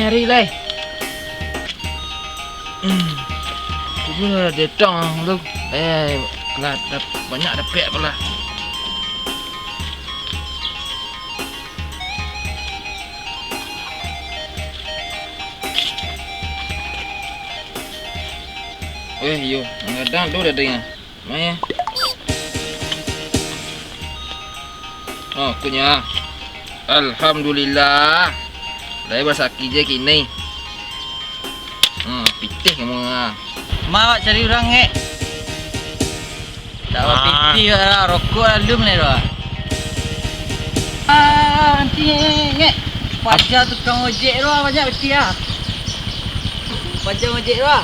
Hari lai. Cuba dia tong tu. Kelah banyak dapat pula. Yo, kadang tu dah dengar. Mai. Oh, kunya. Alhamdulillah. Dah bersaki je kini. Pitih kamu ah. Mak cari orang tak apa pitih lah, rokok lah lum ni dah. Nanti Pajar tukang ojek dah banyak pitih lah. Pajar ojek dah.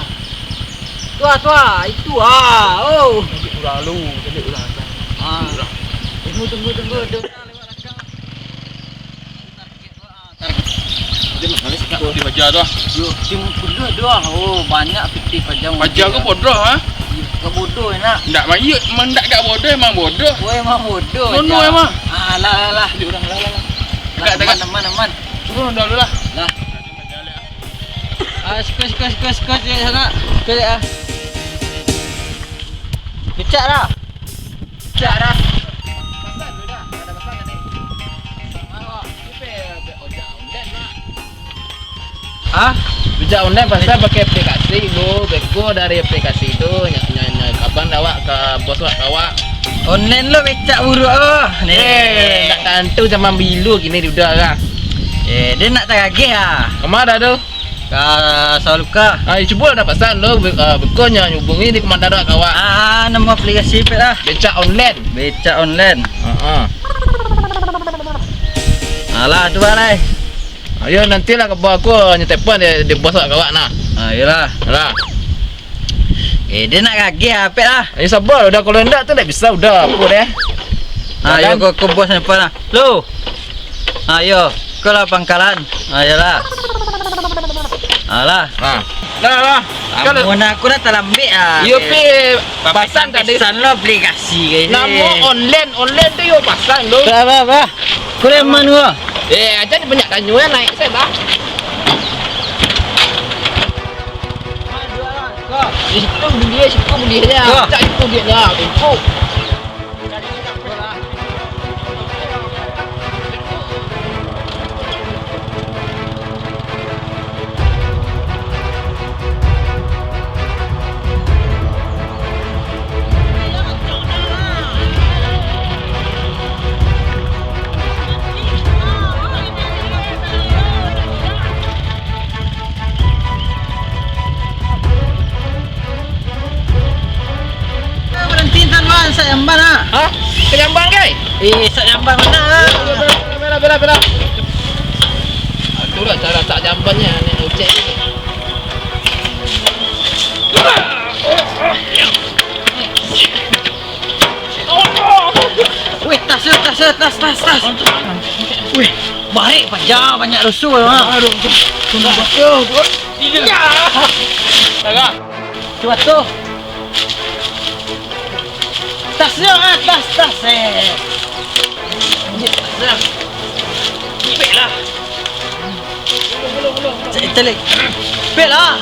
Tua, itu oh. Tadi ulang. Tunggu. Dia nak sekali di Pajar tu. Timur doang. Oh, banyak pitih Pajar. Pajar ke bodoh ah? Ke bodoh enak. Ndak mayut, mendak kat bodoh emang bodoh. Oh, emang bodoh. Nono emang. Lah. Di orang lah. Teman. Turun dah dulu lah. Lah. Skos dia sana. Sekali ah. Becak dah. Pesan tu dah. Ada pesan tadi. Ojek online lah. Bijak online pasal pakai aplikasi lu. Beko dari aplikasi tu nyanyi kapan awak ke bos awak. Online lo becak buruk oh. Nak tantu zaman bilu gini sudah lah. Dia nak teragih ah. Kemana tu? Ke Saluka. Cuba ada pesan lu. Bekonya hubungi di komanda awak awak. Nama aplikasi pet lah. Becak online. Alah tu balai. Ayo nantilah ke bawah aku nyetepan dia bos awak nah. Ayolah. Alah. Dia nak kagih apa lah. Ayo sabar udah kalau enggak tu tak bisa udah apa deh. Ayo kau bos depan lah. Lu. Ayo, kau lah pangkalan. Ayolah. Alah. Dah. Kamu nak aku dah terlambat ah. Yo pasang tadi. Pesan lo aplikasi ke. Nama online tu yo pasang lu. Apa? Kau yang mana? Aja ni banyak kanyu yang naik saya dah. Situ boleh dia. Tak situ dia dah. Info. Sak jamban ah. Ke jamban ke? Sak jamban mana? Bela. Itulah cara sak jambannya ni ojek ni. Weh, tas. Weh, baik Pajar banyak rusuh ah. Tunggu. Tiga. Tengah. Cuba tu. Tas. Cepatlah. Belum. Cepatlah.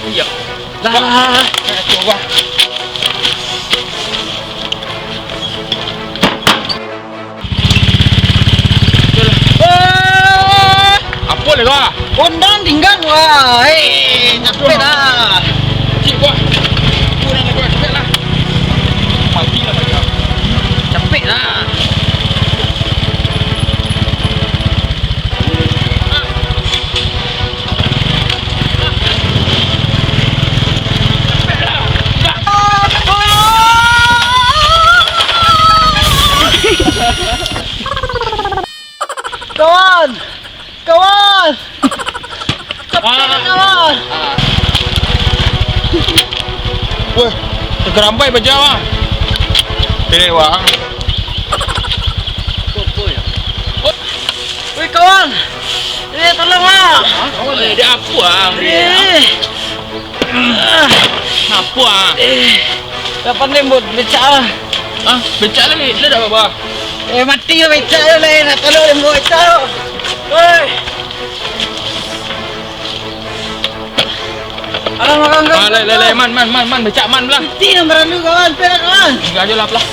Ya. Dah. Cuba. Apa lega? Ondan tinggal wah. Cepatlah. Cuba. Kurang lega cepatlah. Matilah Pajar. Cepatlah. Kawan. Kawan. Weh, tergerambai berjawa. Dewa. Wih kawan, tolong lah. Dia apa Apa Dapat lembut becak lah. becak lagi. Dia dah apa? Mati lah becak lah, nak tolong lembut becak lah. Woi. Alah makan kau. Lele, man, becak man belah. Mati nombor lu kawan, perak kawan. Enggak aja lah belah.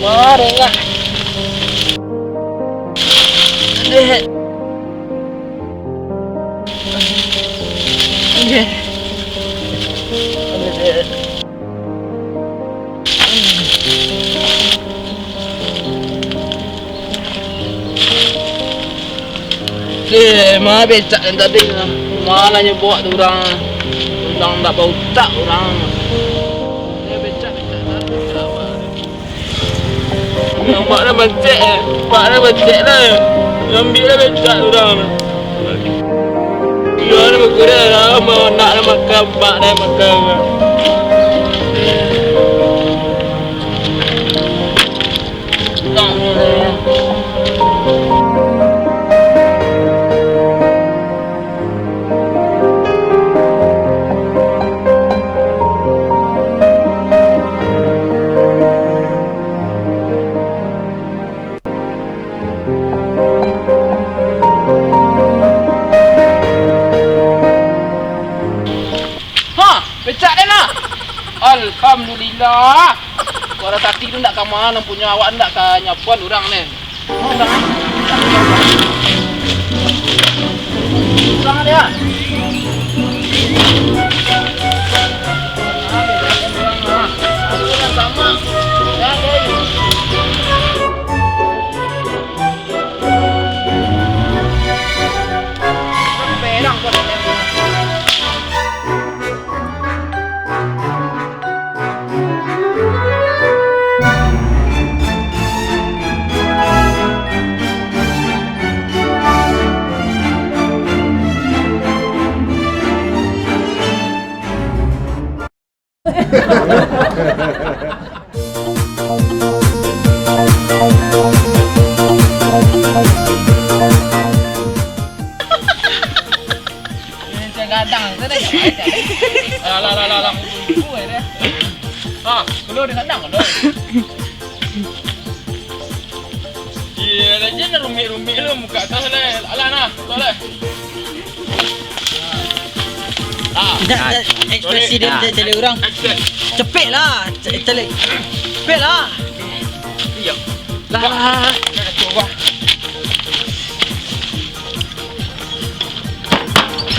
Mari lah. Mana becak yang tadi? Mana nya bawa tu orang tak bau tak orang. Dia becak tadi. Nampak dah becak. Pak dah becak dah. Ambil dah becak tu orang. Dia dah berkuda dah. Mau nak dah makan. Pak dah makan. Becak dia nak. Alhamdulillah. Suara tadi tu nak ke mana punya awak nak ke nyapuan orang ni. Orang dia. Sama. Ya, perang kau. Gadang tu dah. Alah. Kuih dia. Keluar dia gadang keluar. Iya, dah je nak rumik-rumik lu muka atas le. Alah nah, boleh. Ekspresi dia cari orang. Cepet lah. Cepet lah. Iya. Lah. Coba.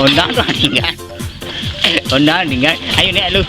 Ondang dah tinggal. Ondang tinggal. Ayo naik lu.